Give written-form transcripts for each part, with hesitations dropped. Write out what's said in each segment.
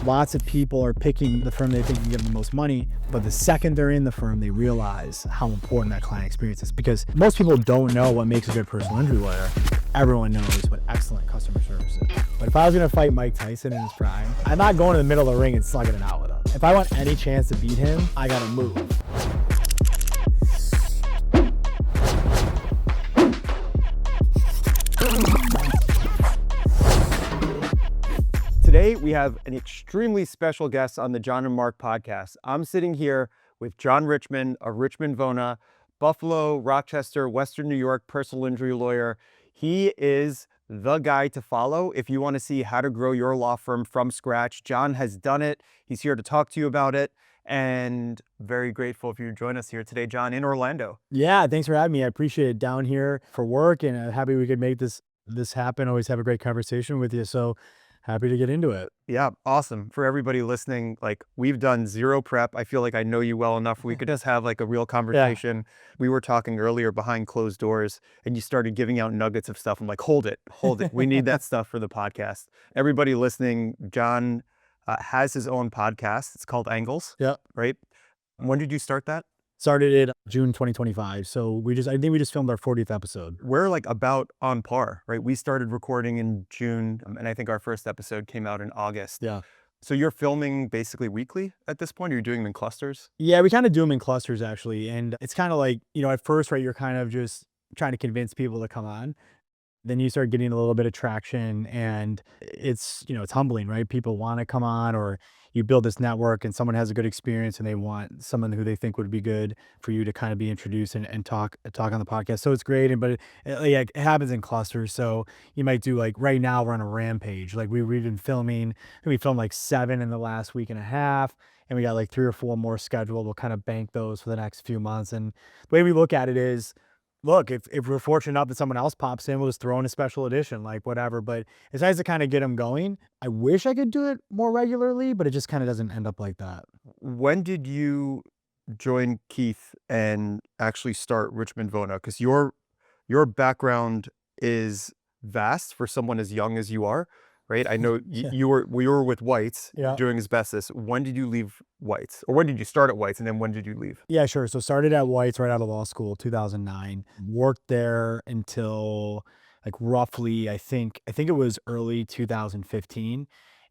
Lots of people are picking the firm they think can give them the most money, but the second they're in the firm, they realize how important that client experience is, because most people don't know what makes a good personal injury lawyer. Everyone knows what excellent customer service is. But if I was going to fight Mike Tyson in his prime, I'm not going to the middle of the ring and slugging it out with him. If I want any chance to beat him, I got to move. Today, we have an extremely special guest on the Jon and Marc podcast. I'm sitting here with Jon Richmond of Richmond Vona, Buffalo, Rochester, Western New York personal injury lawyer. He is the guy to follow if you want to see how to grow your law firm from scratch. Jon has done it. He's here to talk to you about it. And very grateful if you join us here today, Jon, in Orlando. Yeah, thanks for having me. I appreciate it down here for work, and I'm happy we could make this happen. Always have a great conversation with you. So happy to get into it. Yeah, awesome. For everybody listening, like, we've done zero prep. I feel like I know you well enough. We could just have like a real conversation. Yeah. We were talking earlier behind closed doors and you started giving out nuggets of stuff. I'm like, hold it. We need that stuff for the podcast. Everybody listening, Jon has his own podcast. It's called Angles. Yeah. Right? When did you start that? Started it June 2025. So I think we just filmed our 40th episode. We're like about on par, right? We started recording in June and I think our first episode came out in August. Yeah. So you're filming basically weekly at this point? Or you're doing them in clusters? Yeah, we kind of do them in clusters actually. And it's kind of like, at first, right, you're kind of just trying to convince people to come on. Then you start getting a little bit of traction and it's humbling, right? People want to come on, or you build this network and someone has a good experience and they want someone who they think would be good for you to kind of be introduced and talk on the podcast. So it's great. But it happens in clusters. So you might do, like, right now we're on a rampage. Like we've been filming, we filmed like 7 in the last week and a half. And we got like 3 or 4 more scheduled. We'll kind of bank those for the next few months. And the way we look at it is, look, if we're fortunate enough that someone else pops in, we'll just throw in a special edition, like whatever. But it's nice to kind of get them going. I wish I could do it more regularly, but it just kind of doesn't end up like that. When did you join Keith and actually start Richmond Vona? Because your background is vast for someone as young as you are, right? I know we were with White's doing asbestos. When did you leave White's? Or when did you start at White's and then when did you leave? Yeah, sure. So started at White's right out of law school, 2009. Worked there until like roughly, I think it was early 2015.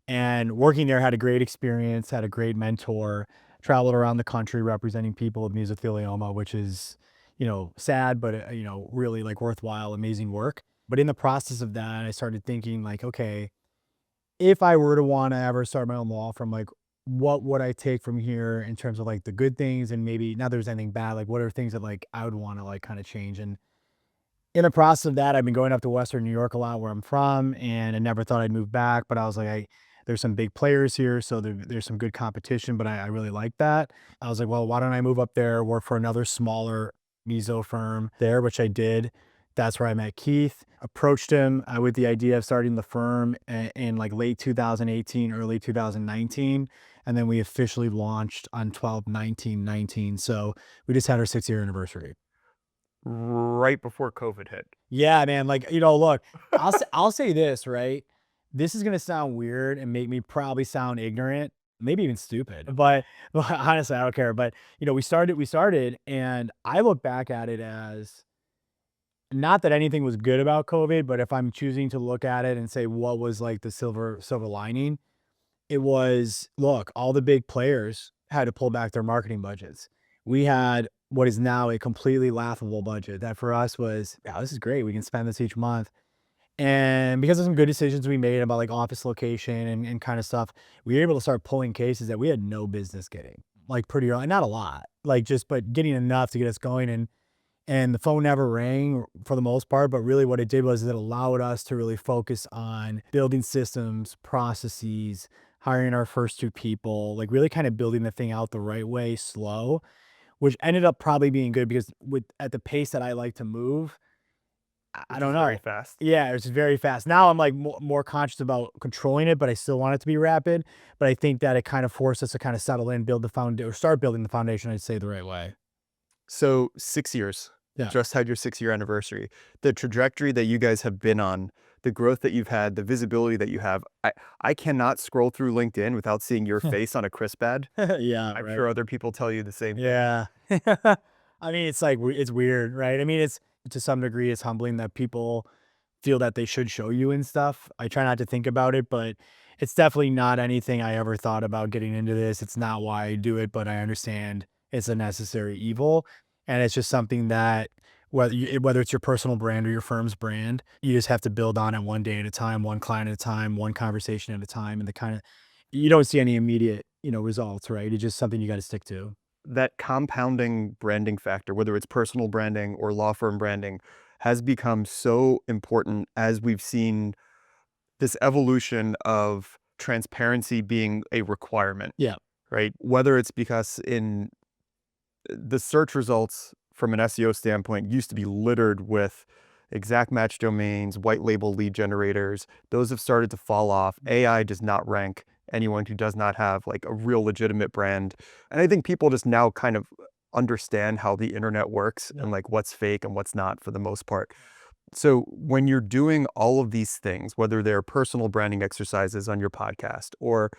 And working there, had a great experience, had a great mentor, traveled around the country representing people with mesothelioma, which is, sad, but, really like worthwhile, amazing work. But in the process of that, I started thinking like, okay, if I were to want to ever start my own law firm, like, what would I take from here in terms of like the good things, and maybe not there's anything bad, like what are things that like I would want to like kind of change. And in the process of that, I've been going up to Western New York a lot, where I'm from, and I never thought I'd move back, but I was like, there's some big players here, so there's some good competition, but I really like that. I was like, well, why don't I move up there, work for another smaller meso firm there, which I did. That's where I met Keith, approached him with the idea of starting the firm in like late 2018, early 2019. And then we officially launched on 12/19/19. So we just had our 6-year anniversary. Right before COVID hit. Yeah, man. Like, look, I'll say this, right? This is going to sound weird and make me probably sound ignorant, maybe even stupid, but honestly, I don't care. But, we started, and I look back at it as, not that anything was good about COVID, but if I'm choosing to look at it and say what was like the silver lining, it was, look, all the big players had to pull back their marketing budgets. We had what is now a completely laughable budget that for us was, yeah, this is great. We can spend this each month. And because of some good decisions we made about like office location and kind of stuff, we were able to start pulling cases that we had no business getting, like pretty early, not a lot, like but getting enough to get us going. And the phone never rang for the most part, but really what it did was it allowed us to really focus on building systems, processes, hiring our first 2 people, like really kind of building the thing out the right way, slow, which ended up probably being good because at the pace that I like to move, I don't know. Very fast. Yeah, it's very fast. Now I'm like more conscious about controlling it, but I still want it to be rapid. But I think that it kind of forced us to kind of settle in, build the foundation, or start building the foundation, I'd say, the right way. So 6 years, just had your 6-year anniversary. The trajectory that you guys have been on the growth that you've had, the visibility that you have. I cannot scroll through LinkedIn without seeing your face on a Chris ad. Yeah, I'm right. sure other people tell you the same thing. Yeah. I mean, it's like it's weird, right? I mean, it's to some degree it's humbling that people feel that they should show you and stuff. I try not to think about it, but it's definitely not anything I ever thought about getting into this. It's not why I do it, but I understand it's a necessary evil, and it's just something that whether it's your personal brand or your firm's brand, you just have to build on it one day at a time, one client at a time, one conversation at a time, and the kind of you don't see any immediate, results, right? It's just something you got to stick to. That compounding branding factor, whether it's personal branding or law firm branding, has become so important as we've seen this evolution of transparency being a requirement, Yeah. right? Whether it's because in the search results from an SEO standpoint used to be littered with exact match domains, white label lead generators. Those have started to fall off. AI does not rank anyone who does not have like a real legitimate brand. And I think people just now kind of understand how the internet works Yeah. and like what's fake and what's not for the most part. So when you're doing all of these things, whether they're personal branding exercises on your podcast or,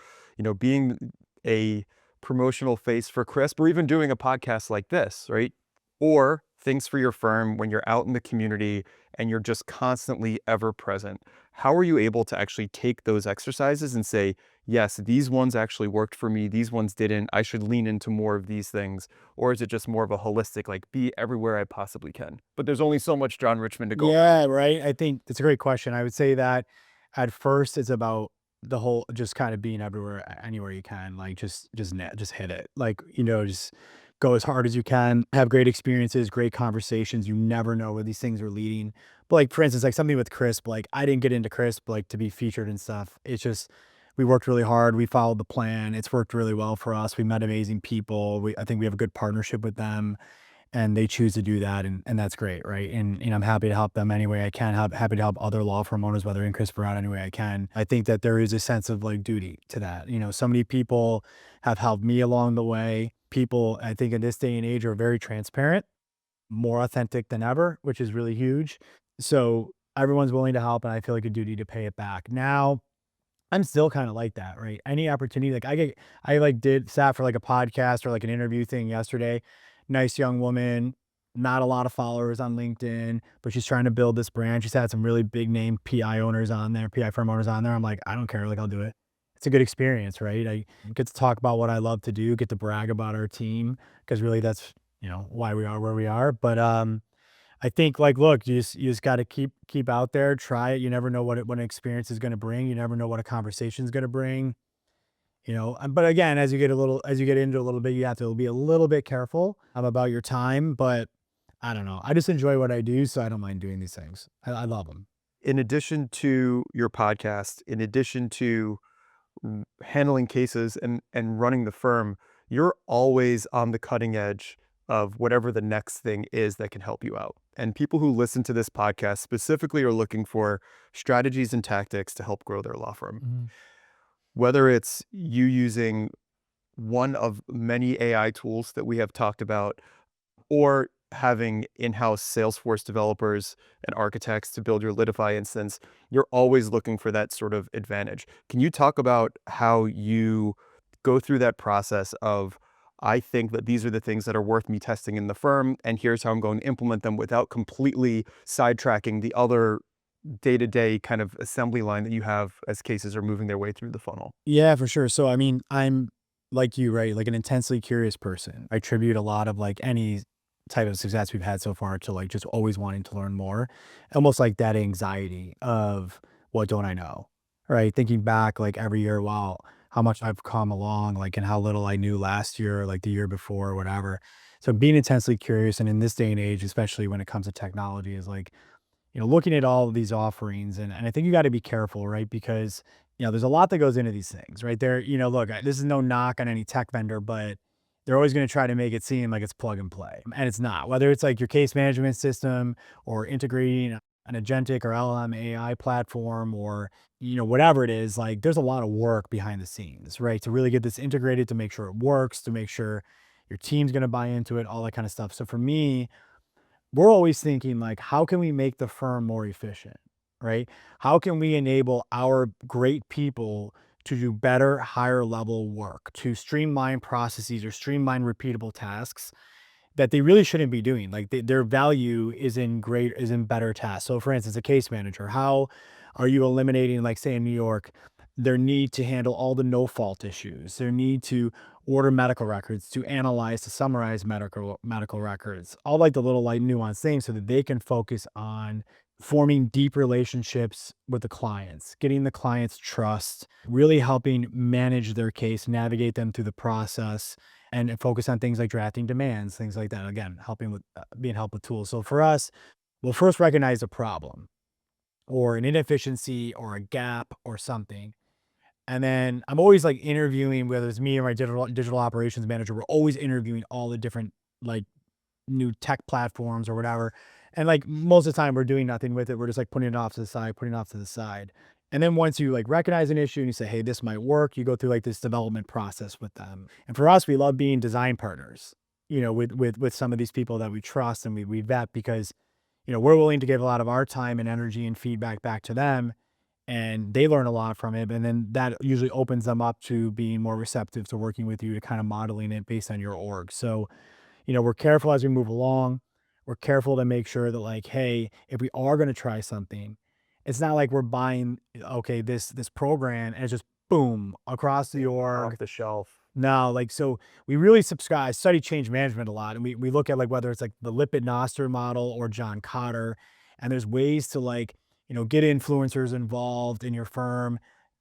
being a promotional face for Crisp or even doing a podcast like this, right? Or things for your firm when you're out in the community and you're just constantly ever present. How are you able to actually take those exercises and say, yes, these ones actually worked for me, these ones didn't, I should lean into more of these things? Or is it just more of a holistic, like be everywhere I possibly can? But there's only so much Jon Richmond to go around. Yeah, right. I think that's a great question. I would say that at first it's about the whole just kind of being everywhere, anywhere you can, like just hit it. Like, just go as hard as you can, have great experiences, great conversations. You never know where these things are leading. But like for instance, like something with Crisp, like I didn't get into Crisp like to be featured and stuff. It's just we worked really hard. We followed the plan. It's worked really well for us. We met amazing people. I think we have a good partnership with them and they choose to do that, and that's great, right? And I'm happy to help them any way I can. Happy to help other law firm owners, whether in CRISPR out any way I can. I think that there is a sense of like duty to that. So many people have helped me along the way. People, I think, in this day and age are very transparent, more authentic than ever, which is really huge. So everyone's willing to help, and I feel like a duty to pay it back. Now, I'm still kind of like that, right? Any opportunity, like I like did sat for like a podcast or like an interview thing yesterday. Nice young woman, not a lot of followers on LinkedIn, but she's trying to build this brand. She's had some really big name PI owners on there, PI firm owners on there. I'm like, I don't care, like I'll do it. It's a good experience, right? I get to talk about what I love to do, get to brag about our team because really that's why we are where we are. But I think like, look, you just got to keep out there, try it. You never know what an experience is going to bring. You never know what a conversation is going to bring. But again, as you get into a little bit, you have to be a little bit careful about your time. But I don't know. I just enjoy what I do, so I don't mind doing these things. I love them. In addition to your podcast, in addition to handling cases and running the firm, you're always on the cutting edge of whatever the next thing is that can help you out. And people who listen to this podcast specifically are looking for strategies and tactics to help grow their law firm. Mhm. Whether it's you using one of many AI tools that we have talked about, or having in-house Salesforce developers and architects to build your Litify instance, you're always looking for that sort of advantage. Can you talk about how you go through that process of, I think that these are the things that are worth me testing in the firm, and here's how I'm going to implement them without completely sidetracking the other day-to-day kind of assembly line that you have as cases are moving their way through the funnel? Yeah, for sure. So I mean, I'm like you, right? Like an intensely curious person. I attribute a lot of like any type of success we've had so far to like just always wanting to learn more. Almost like that anxiety of what don't I know? Right. Thinking back like every year, wow, how much I've come along, like and how little I knew last year, or like the year before, or whatever. So being intensely curious and in this day and age, especially when it comes to technology, is like looking at all of these offerings and I think you got to be careful, right? Because, there's a lot that goes into these things, right? Look, this is no knock on any tech vendor, but they're always going to try to make it seem like it's plug and play. And it's not, whether it's like your case management system or integrating an agentic or LLM AI platform or, whatever it is, like there's a lot of work behind the scenes, right? To really get this integrated, to make sure it works, to make sure your team's going to buy into it, all that kind of stuff. So for me, we're always thinking like, how can we make the firm more efficient? right? How can we enable our great people to do better, higher level work, to streamline processes or streamline repeatable tasks that they really shouldn't be doing? Like their value is in better tasks. So for instance, a case manager, how are you eliminating, like say in New York, their need to handle all the no fault issues, their need to order medical records, to analyze, to summarize medical records, all like the little like nuanced things so that they can focus on forming deep relationships with the clients, getting the clients trust, really helping manage their case, navigate them through the process, and focus on things like drafting demands, things like that. Again, helping with being help with tools. So for us, we'll first recognize a problem or an inefficiency or a gap or something. And then I'm always like interviewing, whether it's me or my digital operations manager, we're always interviewing all the different like new tech platforms or whatever. And like most of the time we're doing nothing with it. We're just like putting it off to the side, putting it off to the side. And then once you like recognize an issue and you say, hey, this might work, you go through like this development process with them. And for us, we love being design partners, with some of these people that we trust and we vet because, we're willing to give a lot of our time and energy and feedback back to them, and they learn a lot from it. And then that usually opens them up to being more receptive to working with you, to kind of modeling it based on your org. So, we're careful as we move along. We're careful to make sure that like, hey, if we are going to try something, it's not like we're buying, okay, this program and it's just boom across the org. Off the shelf. No, like, so we really subscribe, I study change management a lot. And we look at like whether it's like the Lipid Noster model or John Cotter. And there's ways to like, get influencers involved in your firm,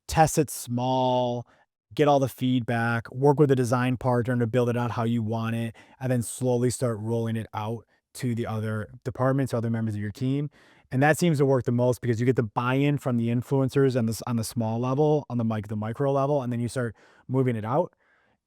test it small, get all the feedback, work with a design partner to build it out how you want it, and then slowly start rolling it out to the other departments, other members of your team. And that seems to work the most because you get the buy-in from the influencers and this on the small level, on the micro level, and then you start moving it out.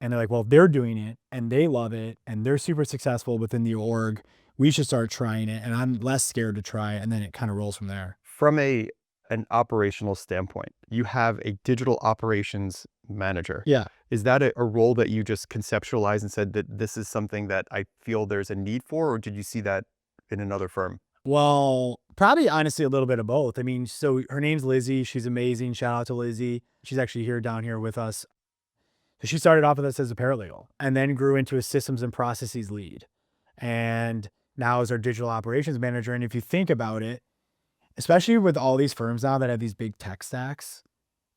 And they're like, well, they're doing it and they love it and they're super successful within the org. We should start trying it. And I'm less scared to try it. And then it kind of rolls from there. From an operational standpoint, you have a digital operations manager. Yeah. Is that a role that you just conceptualized and said that this is something that I feel there's a need for, or did you see that in another firm? Well, probably honestly a little bit of both. I mean, so her name's Lizzie. She's amazing. Shout out to Lizzie. She's actually down here with us. So she started off with us as a paralegal and then grew into a systems and processes lead. And now is our digital operations manager. And if you think about it, especially with all these firms now that have these big tech stacks,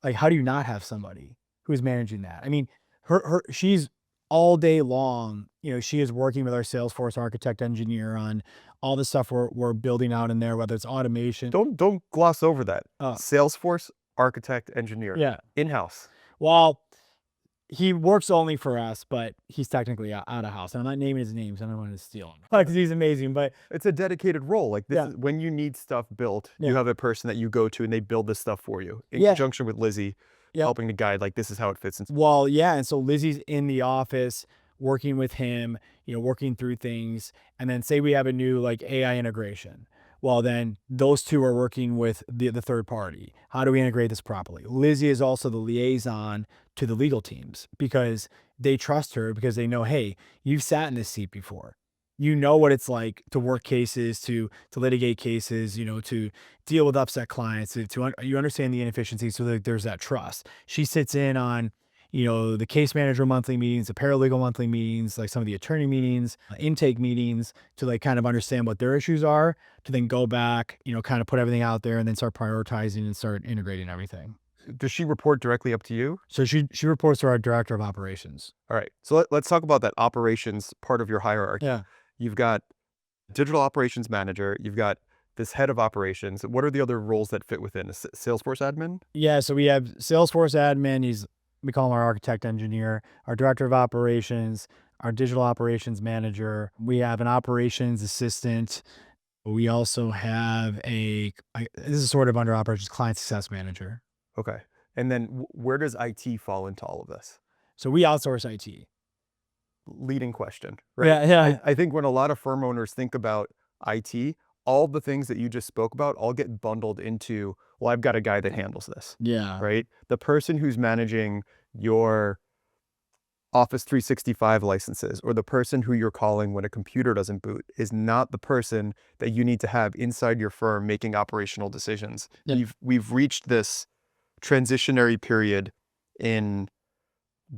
like how do you not have somebody who's managing that? I mean, she's all day long, she is working with our Salesforce architect engineer on all the stuff we're building out in there, whether it's automation. Don't gloss over that. Oh, Salesforce architect engineer. yeah. In-house. Well, he works only for us, but he's technically out of house. And I'm not naming his names. I don't want to steal him because he's amazing. But It's a dedicated role. Like this Yeah. is when you need stuff built, Yeah. you have a person that you go to and they build this stuff for you in Yeah. conjunction with Lizzie, Yep. helping to guide, like this is how it fits in. Well, yeah. And so Lizzie's in the office working with him, working through things. And then say we have a new like AI integration. Well, then those two are working with the third party. How do we integrate this properly? Lizzie is also the liaison to the legal teams because they trust her because they know, hey, you've sat in this seat before. You know what it's like to work cases, to litigate cases, to deal with upset clients, you understand the inefficiencies, so that there's that trust. She sits in on, the case manager monthly meetings, the paralegal monthly meetings, like some of the attorney meetings, intake meetings, to like kind of understand what their issues are, to then go back, kind of put everything out there and then start prioritizing and start integrating everything. Does she report directly up to you? So she reports to our director of operations. All right. So let's talk about that operations part of your hierarchy. Yeah. You've got digital operations manager. You've got this head of operations. What are the other roles that fit within? A Salesforce admin? Yeah. So we have Salesforce admin. We call him our architect engineer, our director of operations, our digital operations manager. We have an operations assistant. We also have this is sort of under operations, client success manager. Okay. And then where does IT fall into all of this? So we outsource IT. Leading question, right? Yeah. I think when a lot of firm owners think about IT, all the things that you just spoke about all get bundled into, well, I've got a guy that handles this, Yeah. right? The person who's managing your Office 365 licenses, or the person who you're calling when a computer doesn't boot is not the person that you need to have inside your firm making operational decisions. Yeah. We've reached this transitionary period in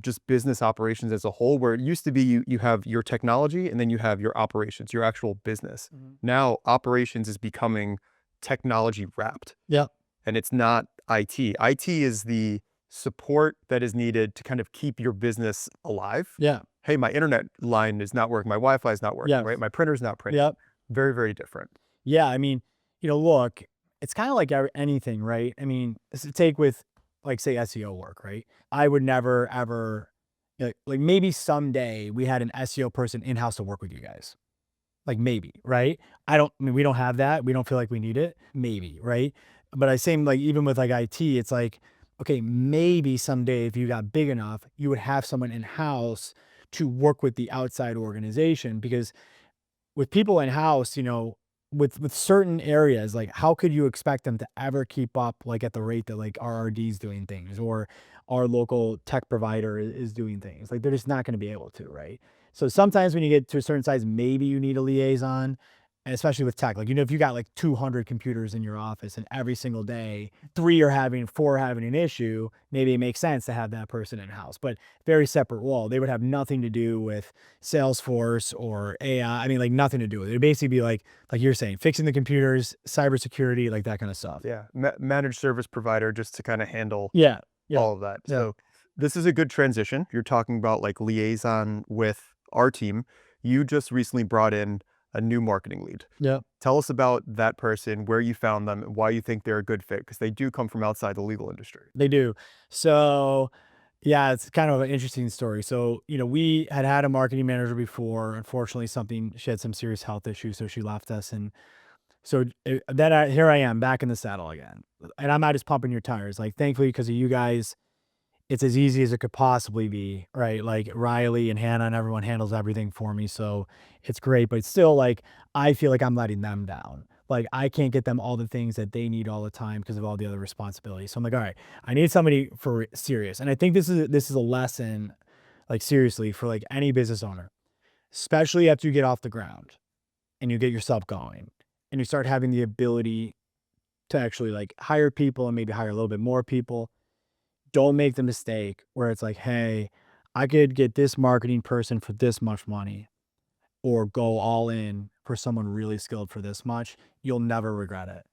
just business operations as a whole, where it used to be you have your technology and then you have your operations, your actual business. Now operations is becoming technology wrapped. Yeah. And it's not IT. IT is the support that is needed to kind of keep your business alive. Yeah. Hey, my internet line is not working, my Wi-Fi is not working, Yeah. right? My printer's not printing. Yep. Very, very different. Yeah. I mean, look, it's kind of like anything, right? I mean, take with like say SEO work, right? I would never ever like maybe someday we had an SEO person in house to work with you guys. Like maybe, right? I mean, we don't have that. We don't feel like we need it. Maybe, right? But I same like even with like IT, it's like, okay, maybe someday if you got big enough, you would have someone in house to work with the outside organization because with people in house, with certain areas, like how could you expect them to ever keep up like at the rate that like RRD is doing things or our local tech provider is doing things? Like they're just not going to be able to, right? So sometimes when you get to a certain size, maybe you need a liaison, and especially with tech. Like, if you got like 200 computers in your office and every single day, four are having an issue, maybe it makes sense to have that person in house, but very separate role. They would have nothing to do with Salesforce or AI. I mean, like nothing to do with it. It'd basically be like you're saying, fixing the computers, cybersecurity, like that kind of stuff. Yeah. Managed service provider just to kind of handle Yeah. Yeah. all of that. Yeah. So this is a good transition. You're talking about like liaison with our team. You just recently brought in a new marketing lead. Yeah. Tell us about that person, where you found them, and why you think they're a good fit, because they do come from outside the legal industry. They do. So, yeah, it's kind of an interesting story. So, we had a marketing manager before. Unfortunately, she had some serious health issues, so she left us. And so here I am back in the saddle again. And I'm not just pumping your tires. Like, thankfully, because of you guys, it's as easy as it could possibly be, right? Like Riley and Hannah and everyone handles everything for me. So it's great, but it's still like, I feel like I'm letting them down. Like I can't get them all the things that they need all the time because of all the other responsibilities. So I'm like, all right, I need somebody for serious. And I think this is a lesson, like seriously, for like any business owner, especially after you get off the ground and you get yourself going and you start having the ability to actually like hire people and maybe hire a little bit more people. Don't make the mistake where it's like, hey, I could get this marketing person for this much money or go all in for someone really skilled for this much. You'll never regret it.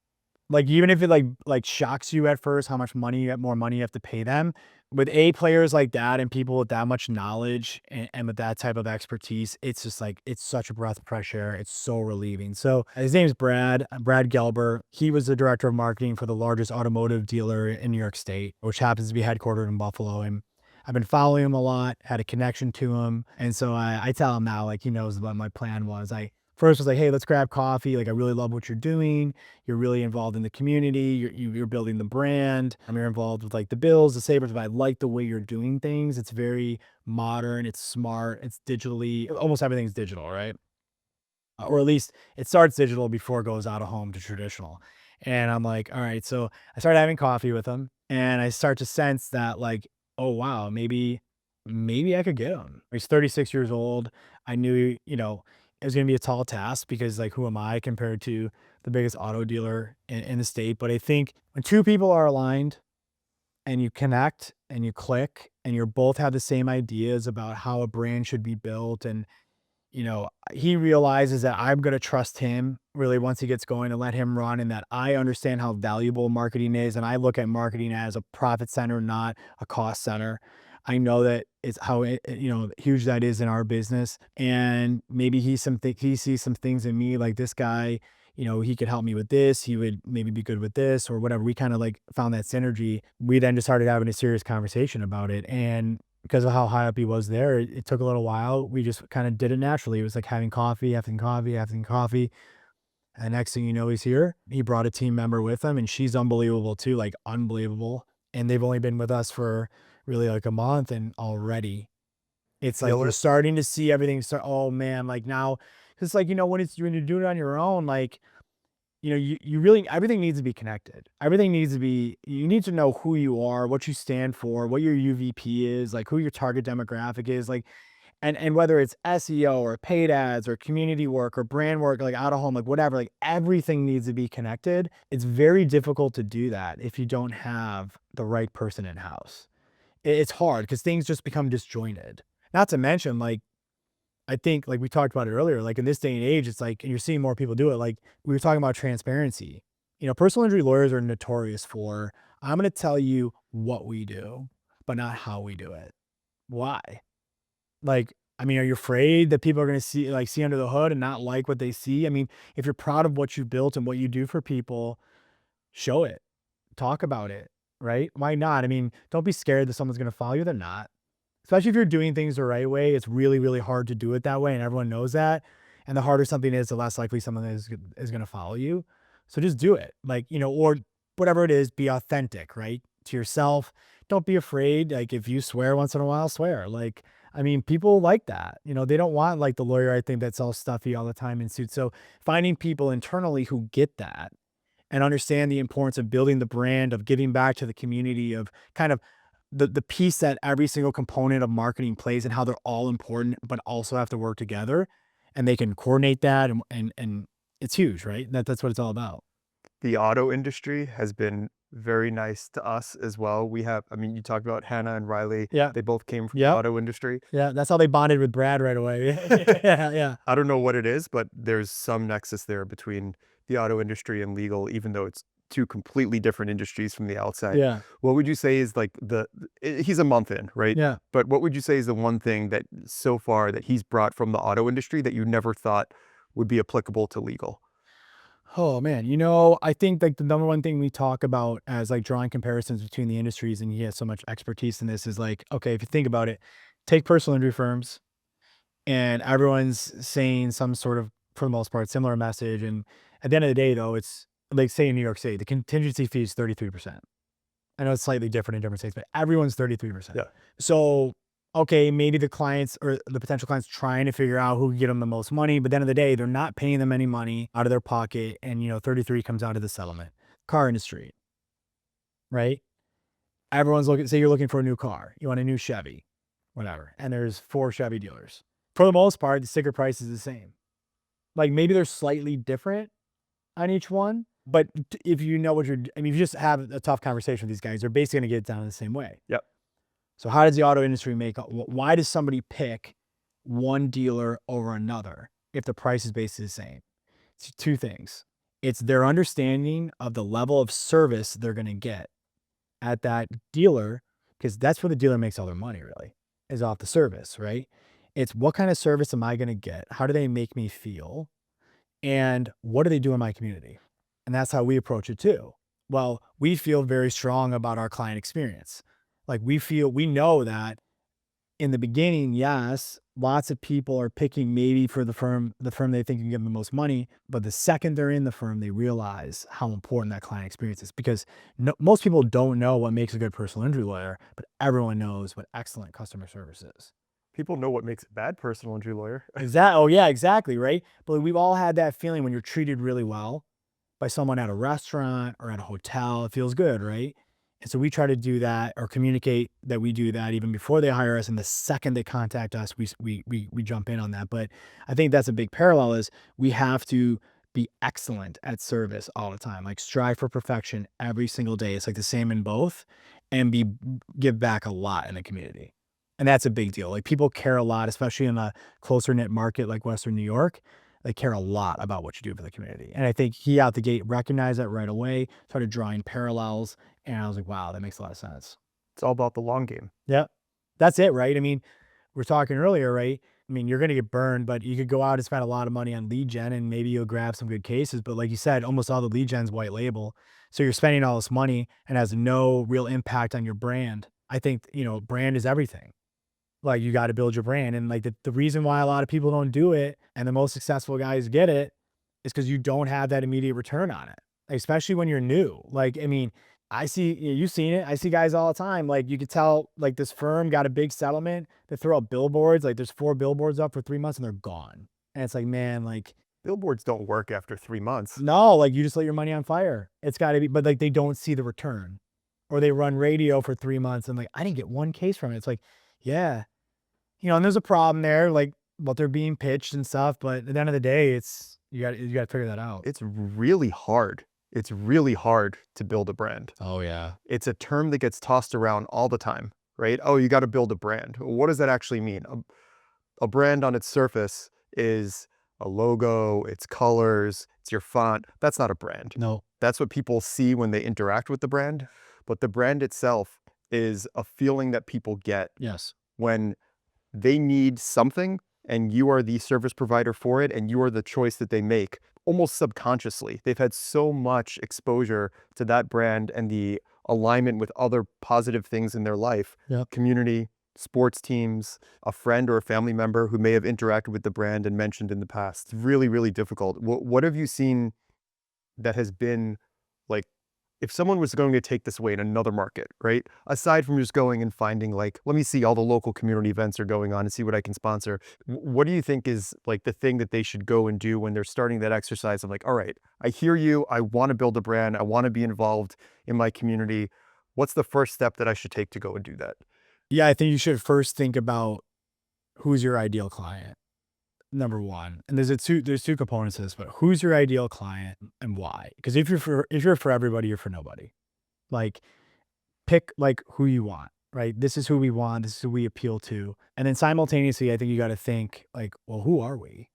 Like even if it like shocks you at first how much more money you have to pay them, with players like that and people with that much knowledge and with that type of expertise, it's just like it's such a breath of fresh air. It's so relieving. So his name is Brad Gelber. He was the director of marketing for the largest automotive dealer in New York State, which happens to be headquartered in Buffalo. And I've been following him a lot, had a connection to him. And so I tell him now, like he knows what my plan was. I first was like, hey, let's grab coffee. Like, I really love what you're doing. You're really involved in the community. You're building the brand. You're involved with like the Bills, the Sabres. But I like the way you're doing things. It's very modern. It's smart. It's digitally, almost everything's digital, right? Or at least it starts digital before it goes out of home to traditional. And I'm like, all right. So I started having coffee with him and I start to sense that like, oh, wow, maybe I could get him. He's 36 years old. I knew, it was going to be a tall task because like, who am I compared to the biggest auto dealer in the state? But I think when two people are aligned and you connect and you click and you both have the same ideas about how a brand should be built and he realizes that I'm going to trust him really once he gets going and let him run and that I understand how valuable marketing is. And I look at marketing as a profit center, not a cost center. I know that it's how huge that is in our business. And maybe he sees some things in me like this guy, he could help me with this. He would maybe be good with this or whatever. We kind of like found that synergy. We then just started having a serious conversation about it. And because of how high up he was there, it took a little while. We just kind of did it naturally. It was like having coffee, having coffee, having coffee. And next thing you know, he's here. He brought a team member with him and she's unbelievable too, like unbelievable. And they've only been with us for really like a month and already it's like we're starting to see everything start. Oh man, like now, it's like, when you're doing it on your own, like you really, everything needs to be connected. Everything needs to be, you need to know who you are, what you stand for, what your UVP is, like who your target demographic is, like, and whether it's SEO or paid ads or community work or brand work, like out of home, like whatever, like everything needs to be connected. It's very difficult to do that if you don't have the right person in house. It's hard because things just become disjointed. Not to mention, like, I think, like we talked about it earlier, like in this day and age, it's like, and you're seeing more people do it. Like we were talking about transparency. Personal injury lawyers are notorious for, I'm going to tell you what we do, but not how we do it. Why? Like, I mean, are you afraid that people are going to see under the hood and not like what they see? I mean, if you're proud of what you've built and what you do for people, show it, talk about it, right? Why not? I mean, don't be scared that someone's going to follow you. They're not. Especially if you're doing things the right way, it's really, really hard to do it that way, and everyone knows that. And the harder something is, the less likely someone is going to follow you. So just do it, like, or whatever it is, be authentic, right, to yourself. Don't be afraid. Like if you swear once in a while, swear. Like, I mean, people like that. They don't want like the lawyer, I think, that's all stuffy all the time in suits. So finding people internally who get that and understand the importance of building the brand, of giving back to the community, of kind of the piece that every single component of marketing plays and how they're all important, but also have to work together, and they can coordinate that, and it's huge, right? That's what it's all about. The auto industry has been very nice to us as well. I mean, you talked about Hannah and Riley. Yeah. They both came from the Yep. auto industry. Yeah. That's how they bonded with Brad right away. Yeah. Yeah. I don't know what it is, but there's some nexus there between the auto industry and legal, even though it's two completely different industries from the outside. Yeah. What would you say is like he's a month in, right? Yeah. But what would you say is the one thing that so far that he's brought from the auto industry that you never thought would be applicable to legal? Oh man, I think like the number one thing we talk about as like drawing comparisons between the industries, and he has so much expertise in this, is like, okay, if you think about it, take personal injury firms, and everyone's saying some sort of, for the most part, similar message. And at the end of the day, though, it's like, say in New York City, the contingency fee is 33%. I know it's slightly different in different states, but everyone's 33%. Yeah. So, okay, maybe the clients or the potential clients trying to figure out who can get them the most money, but at the end of the day, they're not paying them any money out of their pocket. And, 33 comes out of the settlement. Car industry, right? Everyone's looking, say you're looking for a new car, you want a new Chevy, whatever. And there's 4 Chevy dealers. For the most part, the sticker price is the same. Like maybe they're slightly different on each one, but if you know what I mean, if you just have a tough conversation with these guys, they're basically going to get it down the same way. Yep. So how does the auto industry why does somebody pick one dealer over another if the price is basically the same? It's 2 things. It's their understanding of the level of service they're going to get at that dealer, because that's where the dealer makes all their money, really, is off the service, right? It's what kind of service am I going to get? How do they make me feel? And what do they do in my community? And that's how we approach it too. Well, we feel very strong about our client experience. Like we know that in the beginning, yes, lots of people are picking maybe for the firm they think can give them the most money. But the second they're in the firm, they realize how important that client experience is, because most people don't know what makes a good personal injury lawyer, but everyone knows what excellent customer service is. People know what makes a bad personal injury lawyer. Exactly. Oh yeah, exactly. Right. But we've all had that feeling when you're treated really well by someone at a restaurant or at a hotel. It feels good, right? And so we try to do that, or communicate that we do that even before they hire us. And the second they contact us, we jump in on that. But I think that's a big parallel, is we have to be excellent at service all the time, like strive for perfection every single day. It's like the same in both, and give back a lot in the community. And that's a big deal. Like people care a lot, especially in a closer knit market like Western New York. They care a lot about what you do for the community. And I think he out the gate recognized that right away, started drawing parallels. And I was like, wow, that makes a lot of sense. It's all about the long game. Yeah. That's it, right? I mean, we are talking earlier, right? I mean, you're going to get burned, but you could go out and spend a lot of money on lead gen, and maybe you'll grab some good cases. But like you said, almost all the lead gen's white label. So you're spending all this money and has no real impact on your brand. I think, brand is everything. Like you got to build your brand. And like the reason why a lot of people don't do it and the most successful guys get it is because you don't have that immediate return on it, like, especially when you're new. Like, I mean, you've seen it. I see guys all the time. Like you could tell, like this firm got a big settlement. They throw up billboards. Like there's 4 billboards up for 3 months and they're gone. And it's like, man, like Billboards don't work after 3 months. No, like you just let your money on fire. It's got to be, but like they don't see the return, or they run radio for 3 months and like I didn't get one case from it. It's like, yeah, and there's a problem there, like what they're being pitched and stuff. But at the end of the day, it's you got to figure that out. It's really hard. It's really hard to build a brand. Oh yeah, It's a term that gets tossed around all the time, right? Oh, you got to build a brand. What does that actually mean? A brand on its surface is a logo, its colors, it's your font. That's not a brand. no, That's what people see when they interact with the brand. But the brand itself is a feeling that people get yes, when they need something and you are the service provider for it and you are the choice that they make almost subconsciously. They've had so much exposure to that brand and the alignment with other positive things in their life, yep. community, sports teams, a friend or a family member who may have interacted with the brand and mentioned in the past. It's really, really difficult. What have you seen that has been like, if someone was going to take this away in another market, right? Aside from just going and finding like, let me see all the local community events are going on and see what I can sponsor. What do you think is like the thing that they should go and do when they're starting that exercise of like, all right, I hear you. I want to build a brand. I want to be involved in my community. What's the first step that I should take to go and do that? Yeah, I think you should first think about who's your ideal client. Number one, and there's two components to this, but who's your ideal client and why? Because if you're for everybody, you're for nobody. Like pick like who you want, right? This is who we want. This is who we appeal to, and then simultaneously, I think you got to think like, well, who are we?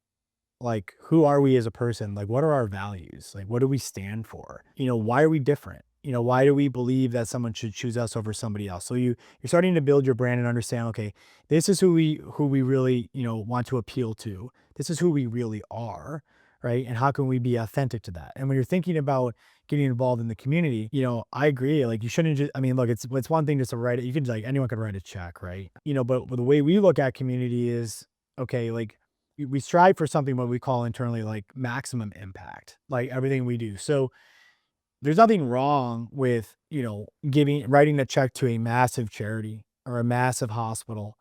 Like, who are we as a person? Like, what are our values? Like, what do we stand for? Why are we different? Why do we believe that someone should choose us over somebody else? So you're starting to build your brand and understand, okay, this is who we really, want to appeal to. This is who we really are, right? And how can we be authentic to that? And when you're thinking about getting involved in the community, I agree. Like you shouldn't just, I mean, look, it's one thing just to write it. You can like anyone can write a check, right? But the way we look at community is, okay, like we strive for something what we call internally like maximum impact, like everything we do. So there's nothing wrong with, writing a check to a massive charity or a massive hospital.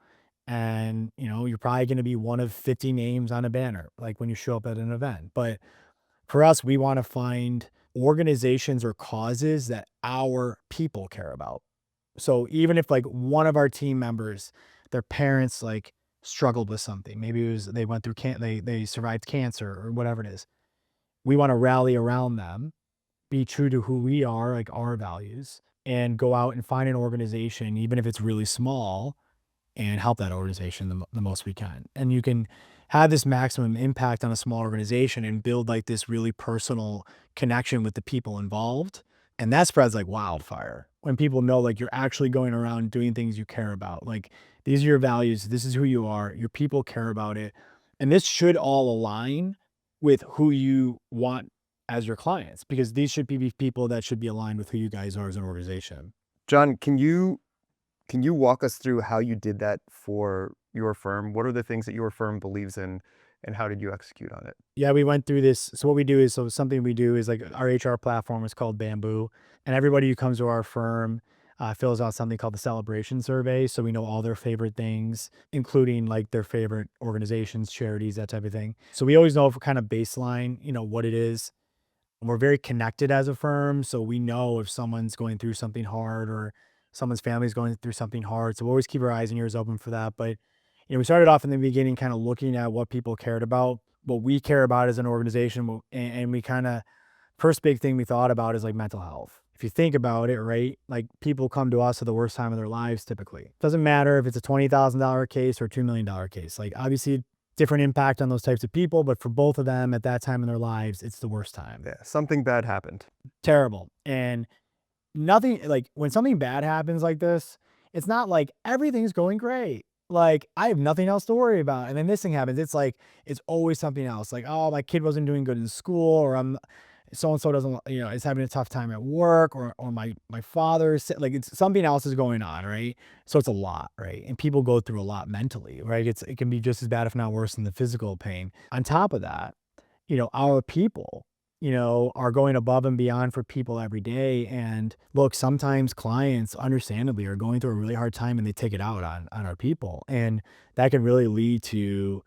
And, you're probably going to be one of 50 names on a banner, like when you show up at an event. But for us, we want to find organizations or causes that our people care about. So even if like one of our team members, their parents like struggled with something, maybe it was they went through they survived cancer or whatever it is, we want to rally around them, be true to who we are, like our values, and go out and find an organization, even if it's really small, and help that organization the most we can. And you can have this maximum impact on a small organization and build like this really personal connection with the people involved. And that spreads like wildfire when people know like you're actually going around doing things you care about. Like these are your values, this is who you are, your people care about it. And this should all align with who you want as your clients, because these should be people that should be aligned with who you guys are as an organization. Jon, can you walk us through how you did that for your firm? What are the things that your firm believes in, and how did you execute on it? Yeah, we went through this. So what we do is, so something we do is like our HR platform is called Bamboo, and everybody who comes to our firm fills out something called the celebration survey. So we know all their favorite things, including like their favorite organizations, charities, that type of thing. So we always know if kind of baseline, what it is. And we're very connected as a firm, so we know if someone's going through something hard or someone's family is going through something hard. So we always keep our eyes and ears open for that. But we started off in the beginning, kind of looking at what people cared about, what we care about as an organization, and we kind of first big thing we thought about is like mental health. If you think about it, right, like people come to us at the worst time of their lives typically. Doesn't matter if it's a $20,000 case or a $2 million case. Like obviously different impact on those types of people, but for both of them at that time in their lives, it's the worst time. Yeah, something bad happened. Terrible. And nothing like when something bad happens like this, it's not like everything's going great. Like I have nothing else to worry about. And then this thing happens. It's like, it's always something else. Like, oh, my kid wasn't doing good in school, or I'm so and so doesn't, is having a tough time at work, or my father's sick. Like it's something else is going on, right? So it's a lot, right? And people go through a lot mentally, right? It can be just as bad, if not worse, than the physical pain. On top of that, our people, are going above and beyond for people every day. And look, sometimes clients understandably are going through a really hard time and they take it out on our people. And that can really lead to,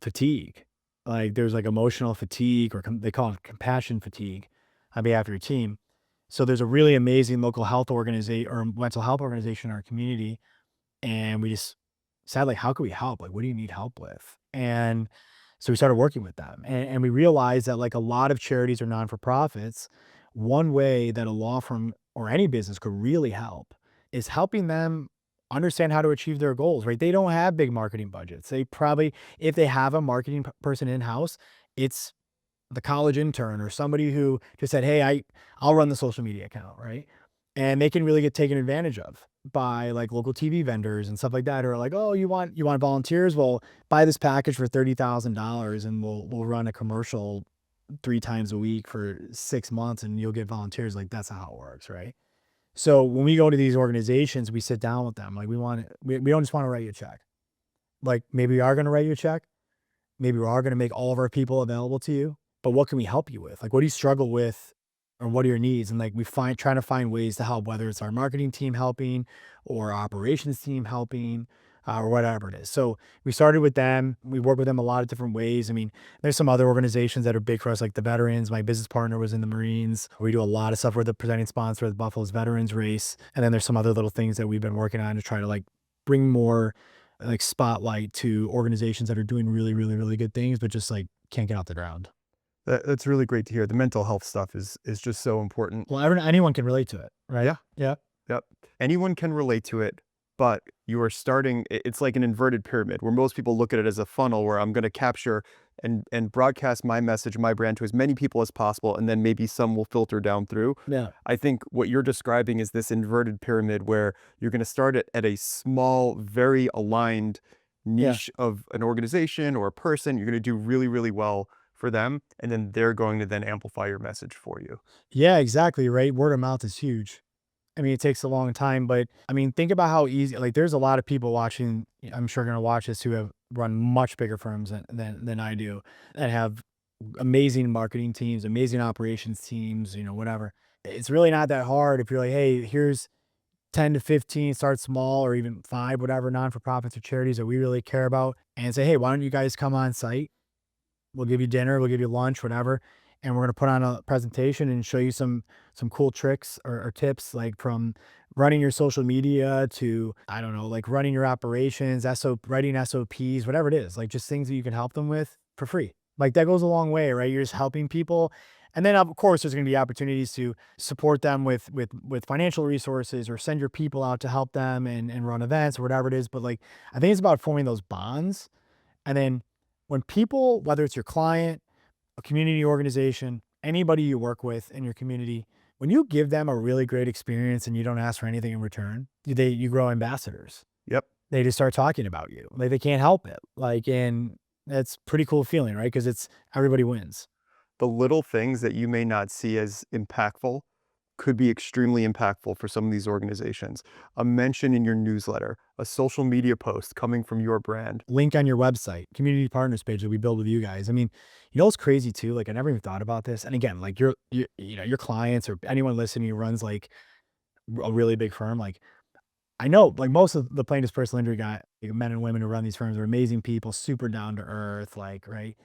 fatigue. Like there's like emotional fatigue or they call it compassion fatigue on behalf of your team. So there's a really amazing local health organization or mental health organization in our community. And we just said, like, how can we help? Like, what do you need help with? And so we started working with them. And we realized that like a lot of charities or non for profits, one way that a law firm or any business could really help is helping them understand how to achieve their goals, right? They don't have big marketing budgets. They probably, if they have a marketing person in house, it's the college intern or somebody who just said, "Hey, I'll run the social media account," right? And they can really get taken advantage of by like local TV vendors and stuff like that, who are like, "Oh, you want volunteers? Well, buy this package for $30,000 and we'll run a commercial 3 times a week for 6 months and you'll get volunteers." Like that's not how it works, right? So when we go to these organizations, we sit down with them. Like we don't just want to write you a check. Like maybe we are going to write you a check. Maybe we are going to make all of our people available to you, but what can we help you with? Like, what do you struggle with or what are your needs? And like, trying to find ways to help, whether it's our marketing team helping or our operations team helping, or whatever it is. So we started with them. We work with them a lot of different ways. I mean, there's some other organizations that are big for us, like the veterans. My business partner was in the Marines. We do a lot of stuff. We're the presenting sponsor of the Buffalo's Veterans Race. And then there's some other little things that we've been working on to try to like bring more like spotlight to organizations that are doing really, really, really good things, but just like can't get off the ground. That's really great to hear. The mental health stuff is just so important. Well, anyone can relate to it, right? Yeah. Yeah. Yep. Anyone can relate to it, but you are starting it's like an inverted pyramid where most people look at it as a funnel where I'm gonna capture and broadcast my message, my brand to as many people as possible, and then maybe some will filter down through. Yeah. I think what you're describing is this inverted pyramid where you're gonna start it at a small, very aligned Yeah. niche of an organization or a person. You're gonna do really, really well for them, and then they're going to then amplify your message for you. Yeah, exactly. Right. Word of mouth is huge. I mean, it takes a long time, but I mean, think about how easy, like, there's a lot of people watching, I'm sure going to watch this who have run much bigger firms than I do that have amazing marketing teams, amazing operations teams, whatever. It's really not that hard if you're like, hey, here's 10 to 15, start small or even five, whatever non for profits or charities that we really care about and say, hey, why don't you guys come on site? We'll give you dinner, we'll give you lunch, whatever, and we're gonna put on a presentation and show you some cool tricks or tips, like from running your social media to, I don't know, like running your operations, writing SOPs, whatever it is, like just things that you can help them with for free. Like that goes a long way, right? You're just helping people. And then of course there's gonna be opportunities to support them with financial resources or send your people out to help them and run events or whatever it is. But like I think it's about forming those bonds and then when people, whether it's your client, a community organization, anybody you work with in your community, when you give them a really great experience and you don't ask for anything in return, you grow ambassadors. Yep. They just start talking about you. Like they can't help it. Like, and that's pretty cool feeling, right? Because it's everybody wins. The little things that you may not see as impactful could be extremely impactful for some of these organizations. A mention in your newsletter, a social media post coming from your brand. Link on your website, community partners page that we build with you guys. I mean, what's crazy too? Like I never even thought about this. And again, like your clients or anyone listening who runs like a really big firm, like I know, like most of the plaintiff's personal injury guy, like, men and women who run these firms are amazing people, super down to earth, like, right?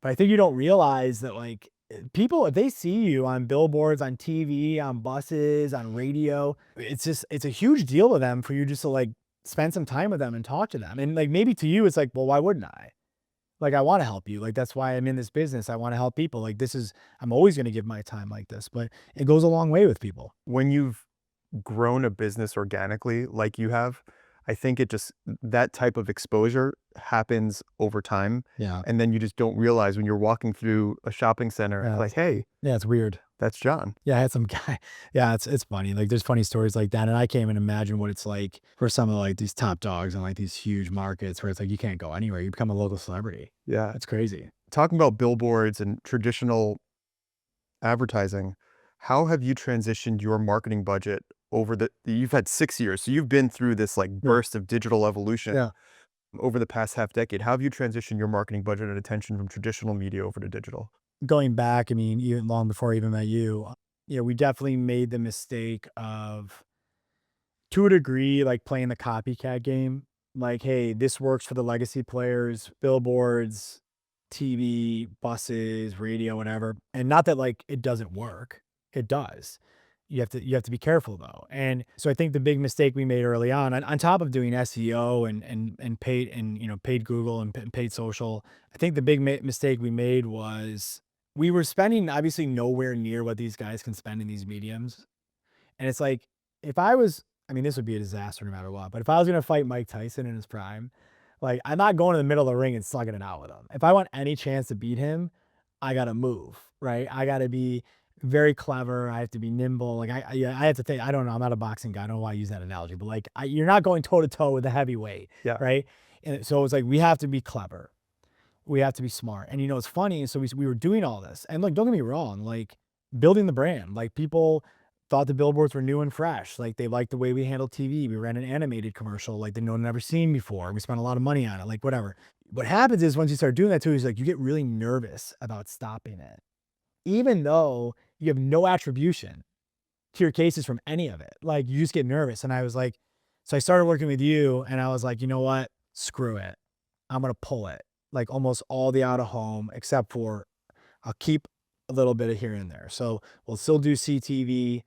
But I think you don't realize that, like, people, if they see you on billboards, on TV, on buses, on radio, it's a huge deal to them for you just to like spend some time with them and talk to them. And like maybe to you, it's like, well, why wouldn't I? Like, I want to help you. Like, that's why I'm in this business. I want to help people. Like, I'm always going to give my time like this, but it goes a long way with people. When you've grown a business organically like you have, I think it just that type of exposure happens over time. Yeah. And then you just don't realize when you're walking through a shopping center, Yeah. like, hey, Yeah. It's weird. that's Jon. Yeah, I had some guy. Yeah, it's funny. Like there's funny stories like that. And I can't even imagine what it's like for some of like these top dogs in like these huge markets where it's like you can't go anywhere. You become a local celebrity. Yeah. That's crazy. Talking about billboards and traditional advertising, how have you transitioned your marketing budget over you've had 6 years, so you've been through this like Yeah. burst of digital evolution Yeah. over the past half decade. How have you transitioned your marketing budget and attention from traditional media over to digital? Going back, I mean, even long before I even met you, we definitely made the mistake of to a degree, like playing the copycat game. Like, hey, this works for the legacy players, billboards, TV, buses, radio, whatever. And not that like it doesn't work. It does. You have to be careful though. And so I think the big mistake we made early on top of doing SEO and paid and paid Google and paid social, I think the big mistake we made was we were spending obviously nowhere near what these guys can spend in these mediums. And it's like if I was, I mean, this would be a disaster no matter what. But if I was gonna fight Mike Tyson in his prime, like I'm not going to the middle of the ring and slugging it out with him. If I want any chance to beat him, I gotta move, right? I gotta be very clever. I have to be nimble. Like yeah, I have to think. I don't know. I'm not a boxing guy. I don't know why I use that analogy, but like you're not going toe to toe with a heavyweight, Yeah. right? And so it's like we have to be clever. We have to be smart. And it's funny. So we were doing all this, and like don't get me wrong, like building the brand. Like people thought the billboards were new and fresh. Like they liked the way we handled TV. We ran an animated commercial like no one had never seen before. We spent a lot of money on it. Like whatever. What happens is once you start doing that too, is like you get really nervous about stopping it, even though you have no attribution to your cases from any of it. Like you just get nervous. And I was like, so I started working with you and I was like, you know what? Screw it. I'm going to pull it. Like almost all the out of home, except for I'll keep a little bit of here and there. So we'll still do CTV.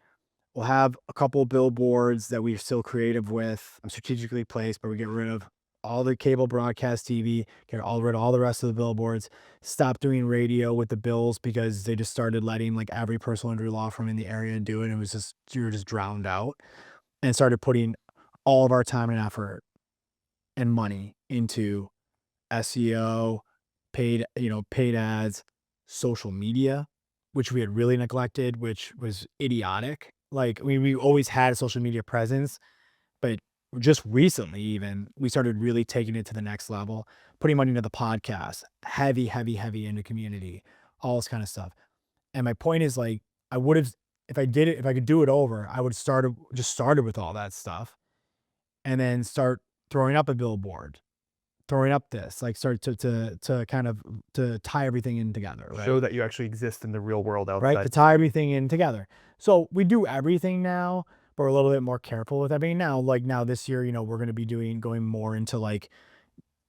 We'll have a couple of billboards that we're still creative with, strategically placed, but we get rid of all the cable broadcast TV, get rid of all the rest of the billboards, stop doing radio with the bills because they just started letting like every personal injury law firm in the area do it. And it was just, you were just drowned out, and started putting all of our time and effort and money into SEO, paid ads, social media, which we had really neglected, which was idiotic. Like we always had a social media presence, but just recently even we started really taking it to the next level, putting money into the podcast, heavy, heavy, heavy into community, all this kind of stuff. And my point is like I would have, if I could do it over, I would started with all that stuff and then start throwing up a billboard, throwing up this, like start to kind of to tie everything in together, right? Show that you actually exist in the real world Right? outside. To tie everything in together. So we do everything now, but we're a little bit more careful with everything now. Like now this year, we're going to be going more into like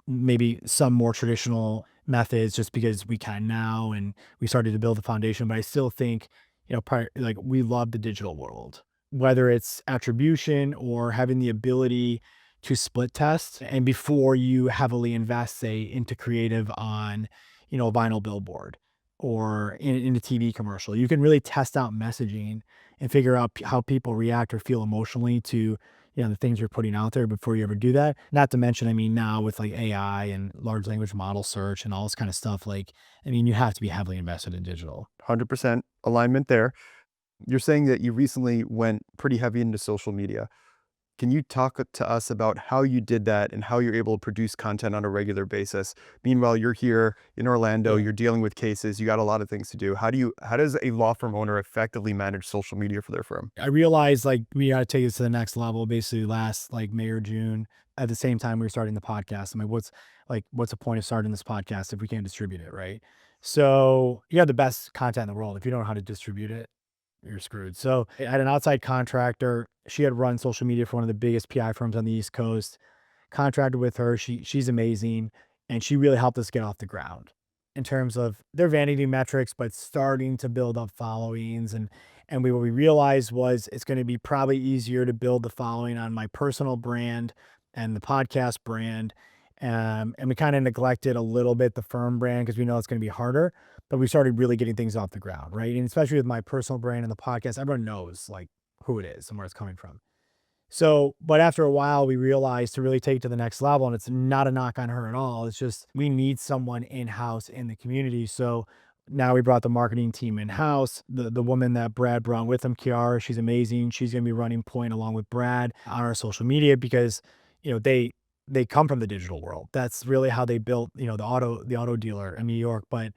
maybe some more traditional methods just because we can now and we started to build the foundation. But I still think, like we love the digital world, whether it's attribution or having the ability to split test. And before you heavily invest, say, into creative on, a vinyl billboard or in a TV commercial, you can really test out messaging and figure out how people react or feel emotionally to the things you're putting out there before you ever do that. Not to mention, I mean, now with like AI and large language model search and all this kind of stuff, like, I mean, you have to be heavily invested in digital. 100% alignment there. You're saying that you recently went pretty heavy into social media. Can you talk to us about how you did that and how you're able to produce content on a regular basis? Meanwhile, you're here in Orlando, Yeah. you're dealing with cases, you got a lot of things to do. How does a law firm owner effectively manage social media for their firm? I realized like we got to take this to the next level basically last like May or June. At the same time we were starting the podcast. I mean, what's the point of starting this podcast if we can't distribute it, right? So you have the best content in the world. If you don't know how to distribute it, you're screwed. So I had an outside contractor. She had run social media for one of the biggest PI firms on the East Coast. Contracted with her. She's amazing. And she really helped us get off the ground in terms of their vanity metrics, but starting to build up followings. And what we realized was it's going to be probably easier to build the following on my personal brand and the podcast brand. And we kind of neglected a little bit the firm brand because we know it's going to be harder, but we started really getting things off the ground, right? And especially with my personal brand and the podcast, everyone knows like who it is and where it's coming from. So, but after a while, we realized to really take it to the next level, and it's not a knock on her at all. It's just we need someone in-house in the community. So now we brought the marketing team in-house. The woman that Brad brought with him, Kiara, she's amazing. She's going to be running point along with Brad on our social media because, they come from the digital world. That's really how they built, the auto dealer in New York. But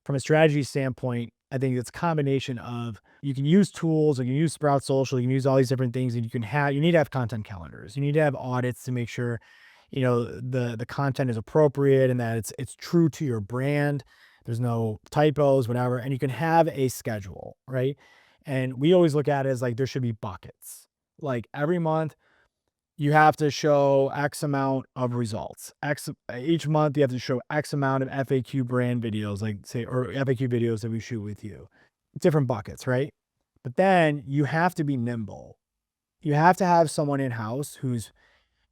from a strategy standpoint, I think it's a combination of you can use tools, you can use Sprout Social, you can use all these different things, and you need to have content calendars. You need to have audits to make sure, the content is appropriate and that it's true to your brand. There's no typos, whatever. And you can have a schedule, right? And we always look at it as like there should be buckets. Like every month, you have to show X amount of results. Each month you have to show X amount of FAQ brand videos, like say, or FAQ videos that we shoot with you. Different buckets, right? But then you have to be nimble. You have to have someone in-house who's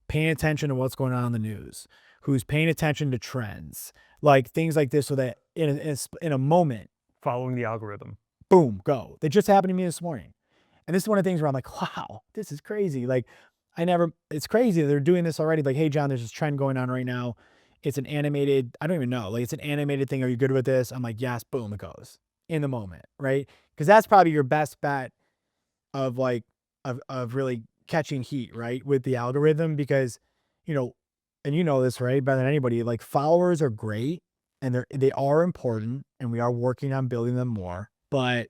paying attention to what's going on in the news, who's paying attention to trends, like things like this, so that in a moment, Following the algorithm. boom, go. That just happened to me this morning. And this is one of the things where I'm like, wow, this is crazy. Like, it's crazy that they're doing this already. Like, hey, John, there's this trend going on right now. It's an animated, I don't even know. Like, it's an animated thing. Are you good with this? I'm like, yes, boom, it goes in the moment, right? Because that's probably your best bet of like, of really catching heat, right? With the algorithm, because, you know, and you know this, right? Better than anybody, like followers are great and they are important and we are working on building them more, but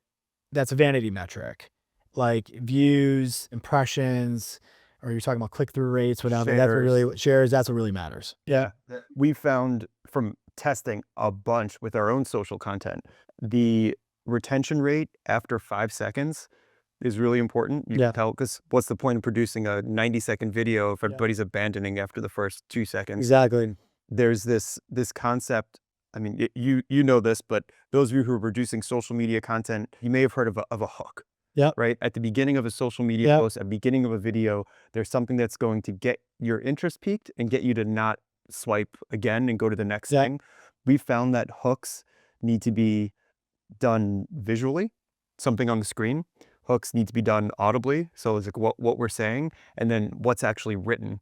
that's a vanity metric. Like views, impressions, or you're talking about click-through rates, whatever. That's what really shares. That's what really matters. Yeah. We found from testing a bunch with our own social content, the retention rate after 5 seconds is really important. You can tell, because what's the point of producing a 90-second video if everybody's abandoning after the first 2 seconds? Exactly. There's this concept. I mean, you know this, but those of you who are producing social media content, you may have heard of a hook. Yeah. Right at the beginning of a social media post, at the beginning of a video, there's something that's going to get your interest peaked and get you to not swipe again and go to the next thing. We found that hooks need to be done visually, something on the screen. Hooks need to be done audibly, so it's like what we're saying, and then what's actually written.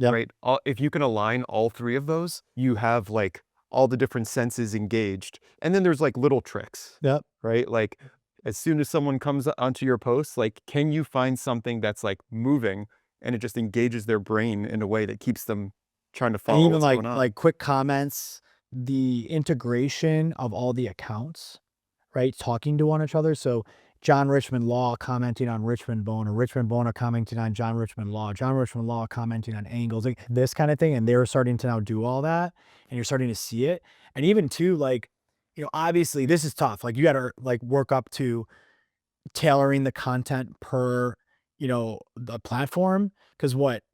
Right? If you can align all three of those, you have like all the different senses engaged. And then there's like little tricks. Right? Like as soon as someone comes onto your post, like, can you find something that's like moving and it just engages their brain in a way that keeps them trying to follow And even what's going on? like quick comments, the integration of all the accounts, right? Talking to one another. So John Richmond Law commenting on Richmond Vona, Richmond Vona commenting on John Richmond Law, John Richmond Law commenting on angles, like this kind of thing. And they're starting to now do all that, and you're starting to see it. And even too, like, you know, obviously this is tough. Like you got to like work up to tailoring the content per, you know, the platform. Cause what,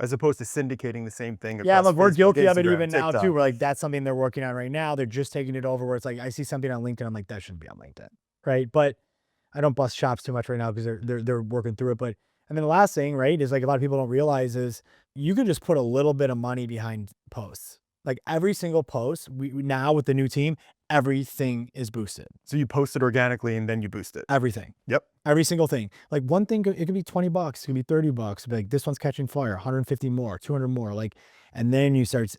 As opposed to syndicating the same thing yeah, across look, we're Facebook, guilty of it Instagram, even now TikTok. too. We're like, that's something they're working on right now. They're just taking it over where it's like, I see something on LinkedIn. I'm like, that shouldn't be on LinkedIn. Right. But I don't bust chops too much right now because they're working through it. But and then the last thing, right, is like a lot of people don't realize is you can just put a little bit of money behind posts. Like every single post, we now with the new team, everything is boosted. So you post it organically and then you boost it. Everything. Yep. Every single thing. Like one thing, it could be $20, it could be $30. It'd be like this one's catching fire, 150 more, 200 more. Like, and then you start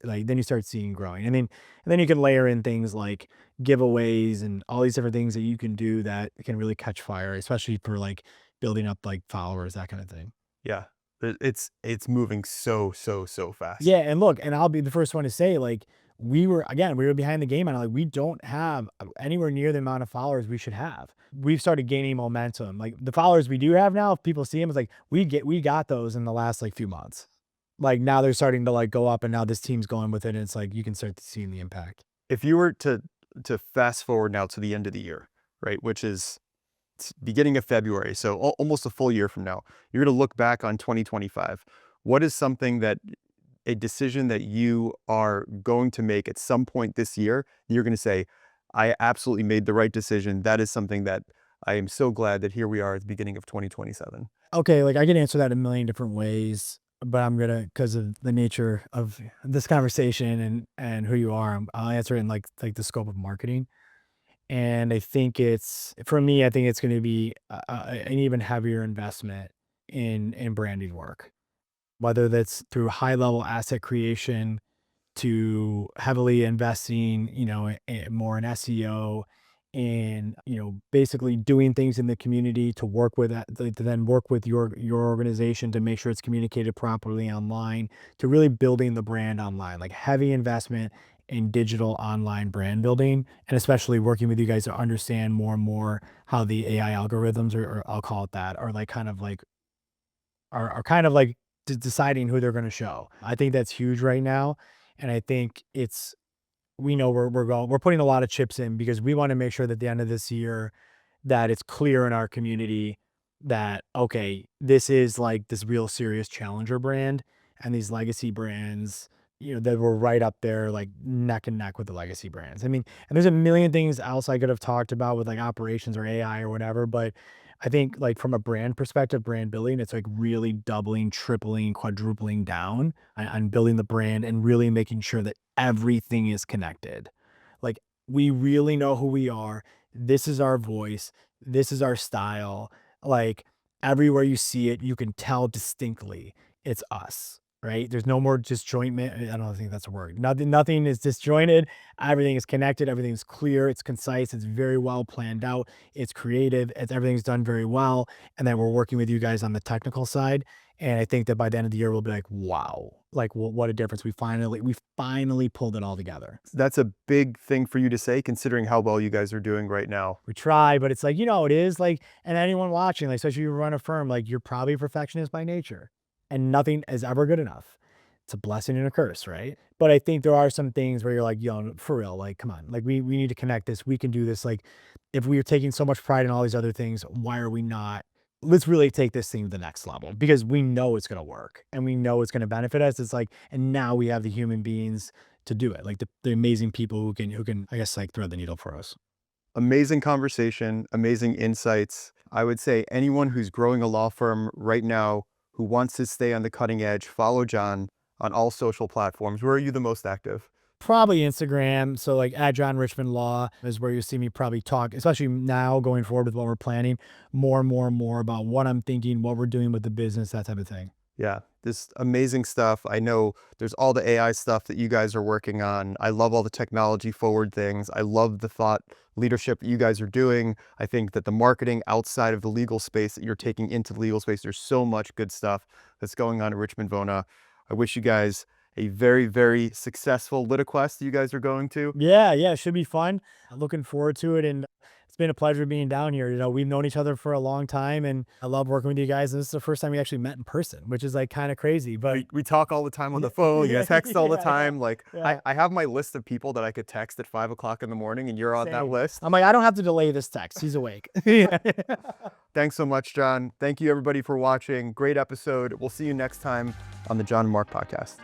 seeing growing. I mean, and then you can layer in things like giveaways and all these different things that you can do that can really catch fire, especially for like building up like followers, that kind of thing. Yeah. It's moving so fast. Yeah, and look, and I'll be the first one to say, like, we were behind the game on it. Like, we don't have anywhere near the amount of followers we should have. We've started gaining momentum. Like the followers we do have now, if people see them, it's like we got those in the last like few months. Like now they're starting to like go up, and now this team's going with it, and it's like you can start seeing the impact. If you were to fast forward now to the end of the year, right, which is beginning of February, so almost a full year from now, you're going to look back on 2025. What is something that a decision that you are going to make at some point this year, you're going to say, I absolutely made the right decision. That is something that I am so glad that here we are at the beginning of 2027. Okay, like I can answer that a million different ways, but I'm gonna, because of the nature of this conversation and who you are, I'll answer it in like the scope of marketing. And I think it's for me, I think it's going to be an even heavier investment in branding work, whether that's through high level asset creation to heavily investing, you know, more in SEO and, you know, basically doing things in the community to work with that, to then work with your organization to make sure it's communicated properly online, to really building the brand online, like heavy investment in digital online brand building, and especially working with you guys to understand more and more how the AI algorithms, or I'll call it that, are like kind of like are kind of like deciding who they're going to show. I think that's huge right now. And I think it's, we know we're putting a lot of chips in because we want to make sure that at the end of this year that it's clear in our community that, okay, this is like this real serious challenger brand, and these legacy brands, that were right up there, like neck and neck with the legacy brands. I mean, and there's a million things else I could have talked about with like operations or AI or whatever, but I think like from a brand perspective, brand building, it's like really doubling, tripling, quadrupling down on building the brand and really making sure that everything is connected. Like we really know who we are. This is our voice. This is our style. Like everywhere you see it, you can tell distinctly it's us, right? There's no more disjointment. I don't think that's a word. Nothing is disjointed. Everything is connected. Everything's clear. It's concise. It's very well planned out. It's creative. Everything's done very well. And then we're working with you guys on the technical side. And I think that by the end of the year, we'll be like, wow, like what a difference. We finally pulled it all together. That's a big thing for you to say, considering how well you guys are doing right now. We try, but it's like, it is like, and anyone watching, like, especially you run a firm, like you're probably a perfectionist by nature and nothing is ever good enough. It's a blessing and a curse, right? But I think there are some things where you're like, for real, like, come on, like we need to connect this. We can do this. Like if we are taking so much pride in all these other things, why are we not? Let's really take this thing to the next level because we know it's going to work and we know it's going to benefit us. It's like, and now we have the human beings to do it. Like the amazing people who can, I guess, like thread the needle for us. Amazing conversation, amazing insights. I would say anyone who's growing a law firm right now who wants to stay on the cutting edge, follow Jon on all social platforms. Where are you the most active? Probably Instagram. So like at Jon Richmond Law is where you see me probably talk, especially now going forward with what we're planning, more and more and more about what I'm thinking, what we're doing with the business, that type of thing. Yeah, this amazing stuff. I know there's all the AI stuff that you guys are working on. I love all the technology forward things. I love the thought leadership that you guys are doing. I think that the marketing outside of the legal space that you're taking into the legal space, there's so much good stuff that's going on at Richmond Vona. I wish you guys a very, very successful LitaQuest that you guys are going to. Yeah, yeah, it should be fun. I'm looking forward to it. And it's been a pleasure being down here. We've known each other for a long time and I love working with you guys. And this is the first time we actually met in person, which is like kind of crazy, but We talk all the time on the phone. You text all the yeah, time. Like yeah. I have my list of people that I could text at 5 o'clock in the morning, and you're on that Same. list. I'm like, I don't have to delay this text. He's awake. Yeah. Thanks so much, Jon. Thank you everybody for watching. Great episode. We'll see you next time on the Jon Marc Podcast.